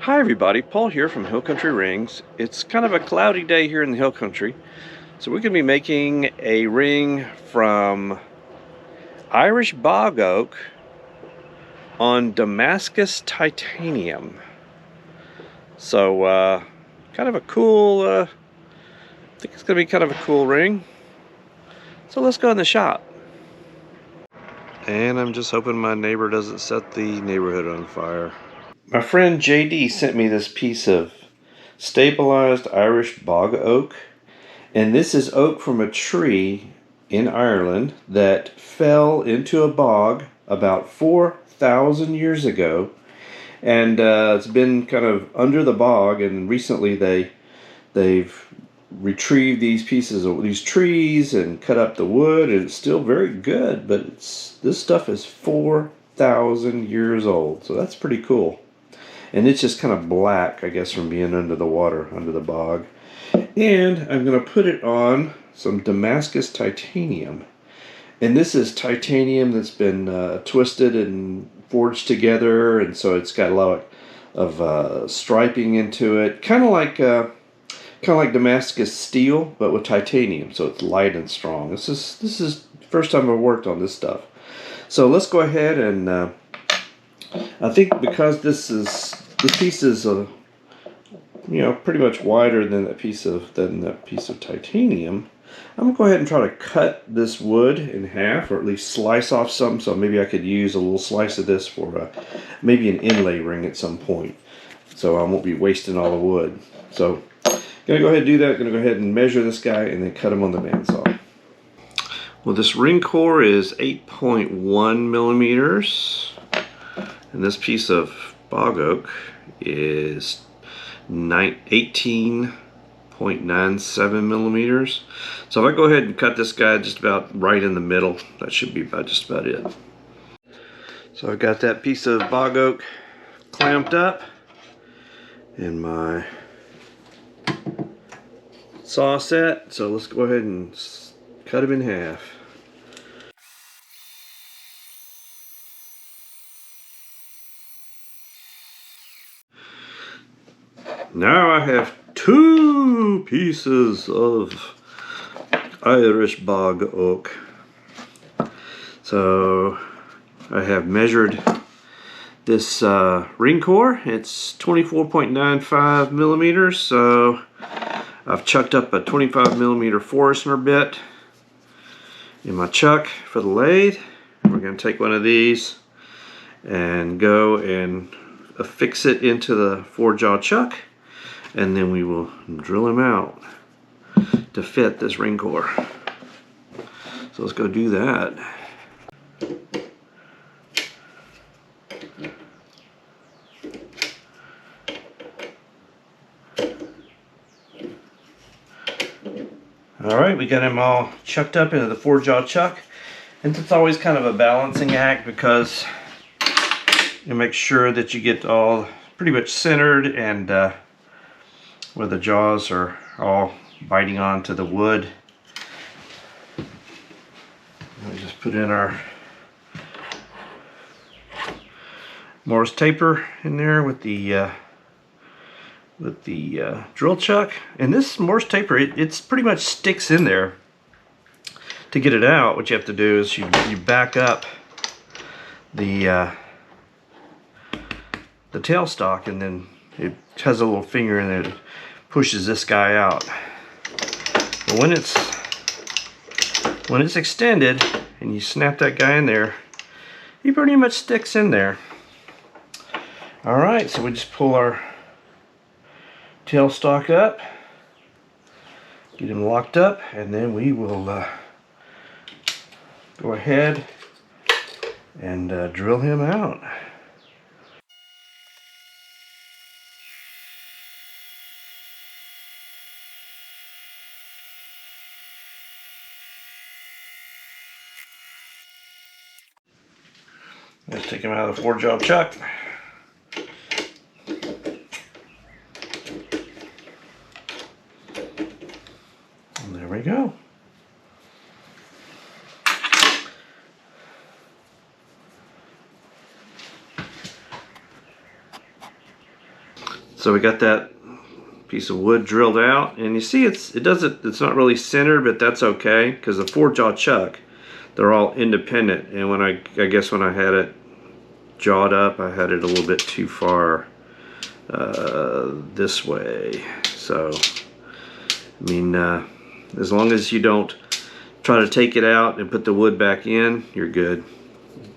Hi everybody, Paul here from Hill Country Rings. It's kind of a cloudy day here in the Hill Country, so we're going to be making a ring from Irish bog oak on Damascus titanium. So kind of a cool, I think it's going to be kind of a cool ring. So let's go in the shop. And I'm just hoping my neighbor doesn't set the neighborhood on fire. My friend JD sent me this piece of stabilized Irish bog oak, and this is oak from a tree in Ireland that fell into a bog about 4,000 years ago, and it's been kind of under the bog, and recently they've retrieved these pieces of these trees and cut up the wood, and it's still very good, but this stuff is 4,000 years old, so that's pretty cool. And it's just kind of black, I guess, from being under the water, under the bog. And I'm going to put it on some Damascus titanium. And this is titanium that's been twisted and forged together, and so it's got a lot of striping into it, kind of like Damascus steel, but with titanium. So it's light and strong. This is the first time I've worked on this stuff. So let's go ahead and I think because this piece is pretty much wider than that piece of titanium, I'm gonna go ahead and try to cut this wood in half, or at least slice off some. So maybe I could use a little slice of this for maybe an inlay ring at some point. So I won't be wasting all the wood. So gonna go ahead and do that. Gonna go ahead and measure this guy and then cut him on the bandsaw. Well, this ring core is 8.1 millimeters. And this piece of bog oak is 18.97 millimeters. So if I go ahead and cut this guy just about right in the middle, that should be just about it. So I've got that piece of bog oak clamped up, and my saw set. So let's go ahead and cut him in half. Now I have two pieces of Irish bog oak. So I have measured this ring core. It's 24.95 millimeters. So I've chucked up a 25 millimeter Forstner bit in my chuck for the lathe. We're going to take one of these and go and affix it into the 4-jaw chuck, and then we will drill him out to fit this ring core. So let's go do that. Alright, we got him all chucked up into the 4-jaw chuck, and it's always kind of a balancing act because you make sure that you get all pretty much centered and where the jaws are all biting onto the wood. We just put in our Morse taper in there with the drill chuck, and this Morse taper it's pretty much sticks in there. To get it out, what you have to do is you back up the tailstock, and then it has a little finger in there that pushes this guy out. But when it's extended and you snap that guy in there, he pretty much sticks in there. Alright, so we just pull our tailstock up, get him locked up, and then we will go ahead and drill him out. Let's take him out of the 4-jaw chuck. And there we go. So we got that piece of wood drilled out, and you see it's not really centered, but that's okay because the 4-jaw chuck, they're all independent. And when I guess when I had it jawed up, I had it a little bit too far this way. So I mean, as long as you don't try to take it out and put the wood back in, you're good.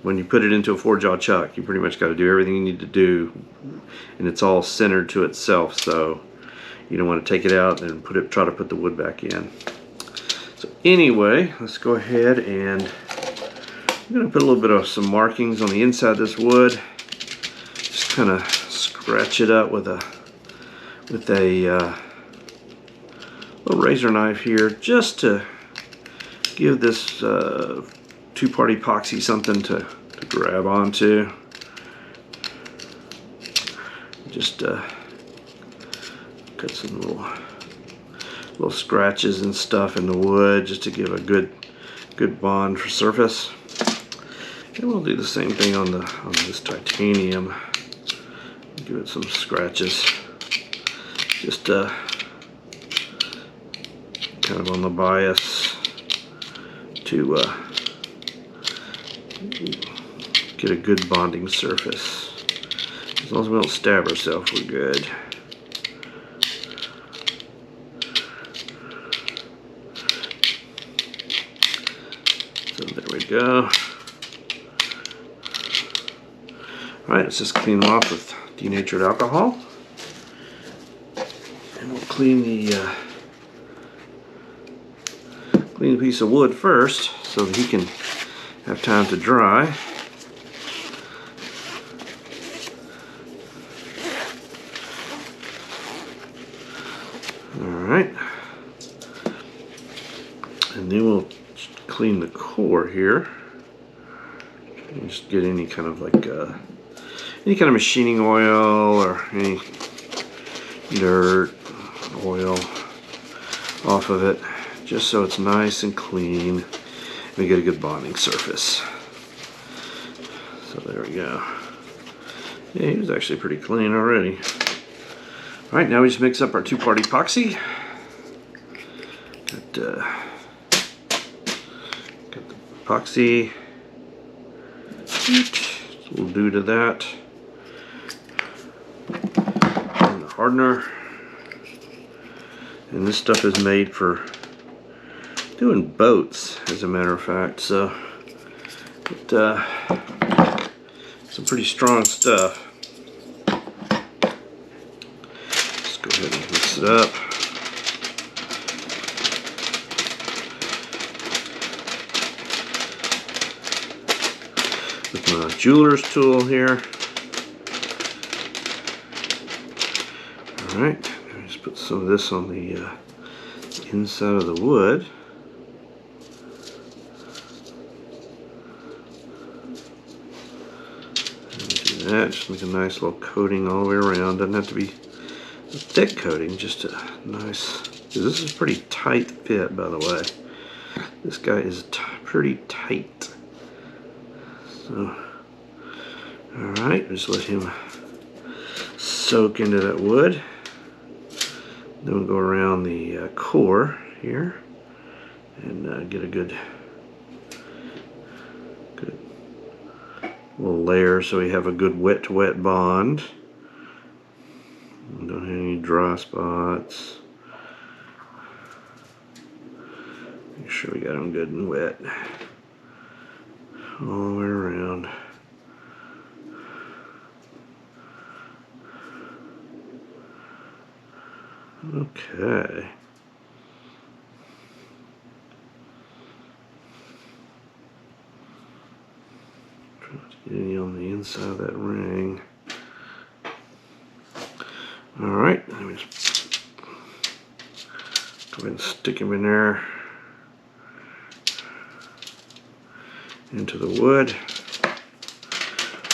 When you put it into a 4-jaw chuck, you pretty much got to do everything you need to do, and it's all centered to itself, so you don't want to take it out and try to put the wood back in. So anyway, let's go ahead, and I'm going to put a little bit of some markings on the inside of this wood. Just kind of scratch it up with a little razor knife here, just to give this two-part epoxy something to grab onto. Just cut some little scratches and stuff in the wood just to give a good bond for surface. And we'll do the same thing on this titanium. Give it some scratches, just kind of on the bias to get a good bonding surface. As long as we don't stab ourselves, we're good. So there we go. Alright, let's just clean them off with denatured alcohol. And we'll clean the piece of wood first so that he can have time to dry. Alright. And then we'll clean the core here. And just get any kind of machining oil or any dirt, oil off of it, just so it's nice and clean and we get a good bonding surface. So there we go. Yeah, he was actually pretty clean already. Alright, now we just mix up our 2-part epoxy. Got the epoxy. We'll do to that. And the hardener. And this stuff is made for doing boats, as a matter of fact. So, some pretty strong stuff. Let's go ahead and mix it up. With my jeweler's tool here. Alright, just put some of this on the inside of the wood. And do that, just make a nice little coating all the way around. Doesn't have to be a thick coating, just a nice, because this is a pretty tight fit, by the way. This guy is pretty tight. So, alright, just let him soak into that wood. Then we'll go around the core here and get a good little layer so we have a good wet to wet bond. Don't have any dry spots. Make sure we got them good and wet all the way around. Okay. Try not to get any on the inside of that ring. Alright, let me just go ahead and stick him in there into the wood.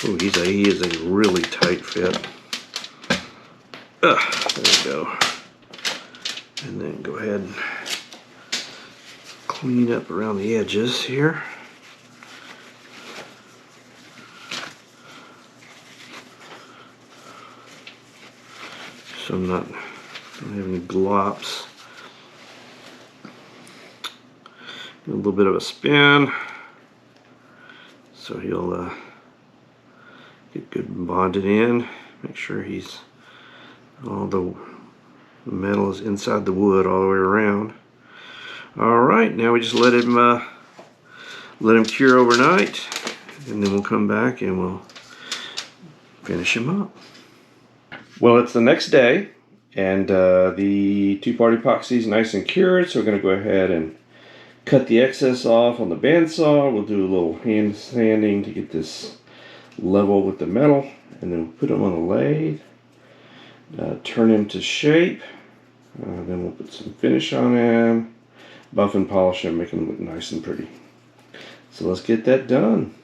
Oh, he is a really tight fit. There we go. And then go ahead and clean up around the edges here. so I don't have any glops. A little bit of a spin, so he'll get good bonded in. Make sure all the metal is inside the wood all the way around. All right, now we just let him cure overnight, and then we'll come back and we'll finish him up. Well, it's the next day, and the two-part epoxy is nice and cured, so we're going to go ahead and cut the excess off on the bandsaw. We'll do a little hand sanding to get this level with the metal, and then we'll put them on the lathe, turn him to shape, then we'll put some finish on him, buff and polish him, make him look nice and pretty. So let's get that done.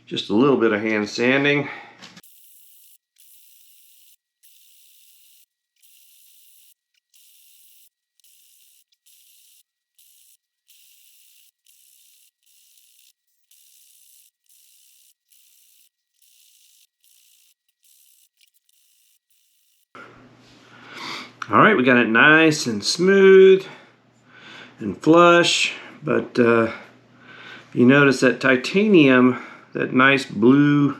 Just a little bit of hand sanding. All right, we got it nice and smooth and flush, but you notice that titanium, that nice blue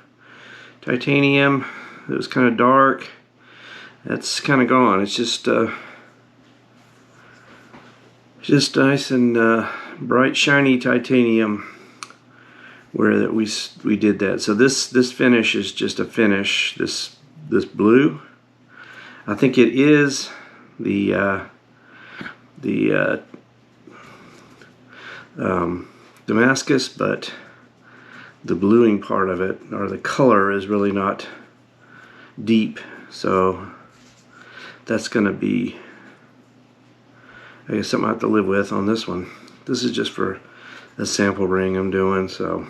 titanium that was kind of dark, that's kind of gone. It's just nice and bright, shiny titanium where that we did that. So this finish is just a finish. This blue, I think it is the Damascus, but the bluing part of it, or the color, is really not deep, so that's going to be, I guess, something I have to live with on this one. This is just for a sample ring I'm doing, so.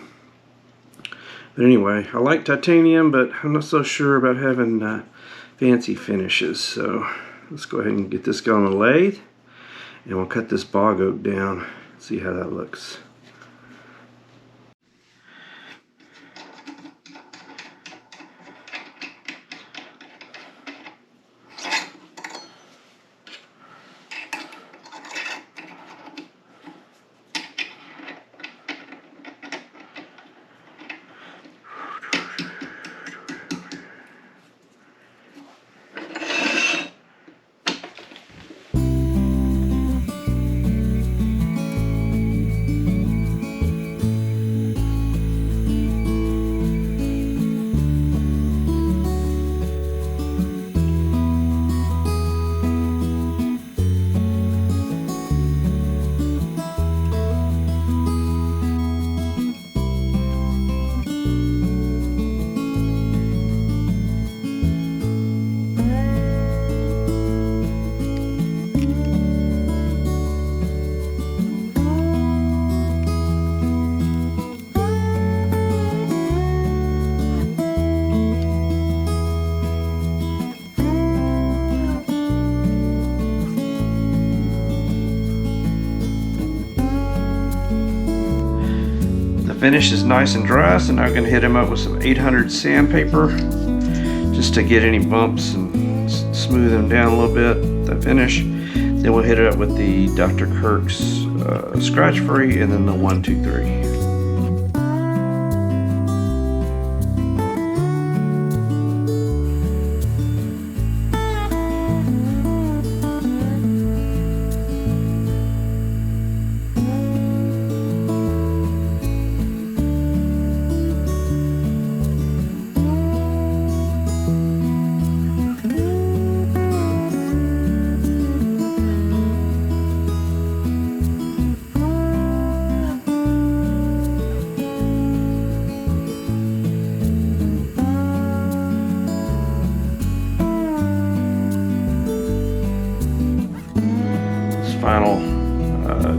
But anyway, I like titanium, but I'm not so sure about having fancy finishes, so let's go ahead and get this going on the lathe, and we'll cut this bog oak down, see how that looks. Finish is nice and dry, so now I'm going to hit him up with some 800 sandpaper just to get any bumps and smooth them down a little bit, the finish. Then we'll hit it up with the Dr. Kirk's scratch free, and then the 123.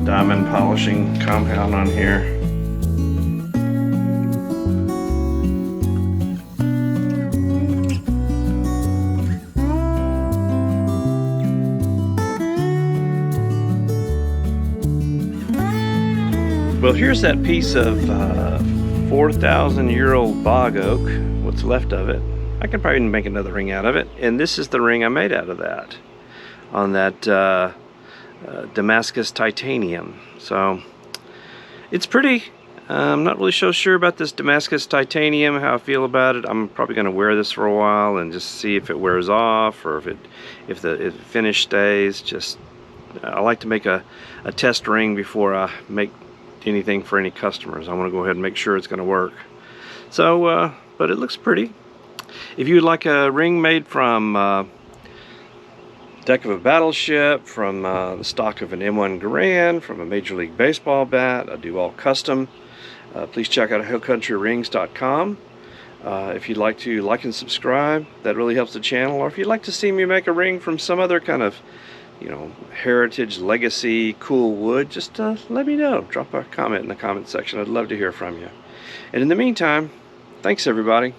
diamond polishing compound on here. Well, here's that piece of 4,000-year-old bog oak, what's left of it. I could probably make another ring out of it. And this is the ring I made out of that, on that Damascus titanium. So it's pretty. I'm not really so sure about this Damascus titanium, how I feel about it. I'm probably going to wear this for a while and just see if it wears off, or if the finish stays. Just I like to make a test ring before I make anything for any customers. I want to go ahead and make sure it's going to work. So but it looks pretty. If you'd like a ring made from deck of a battleship, from the stock of an M1 Garand, from a Major League Baseball bat, I do all custom. Please check out hillcountryrings.com. If you'd like to like and subscribe, that really helps the channel. Or if you'd like to see me make a ring from some other kind of, you know, heritage, legacy, cool wood, just let me know. Drop a comment in the comment section. I'd love to hear from you. And in the meantime, thanks everybody.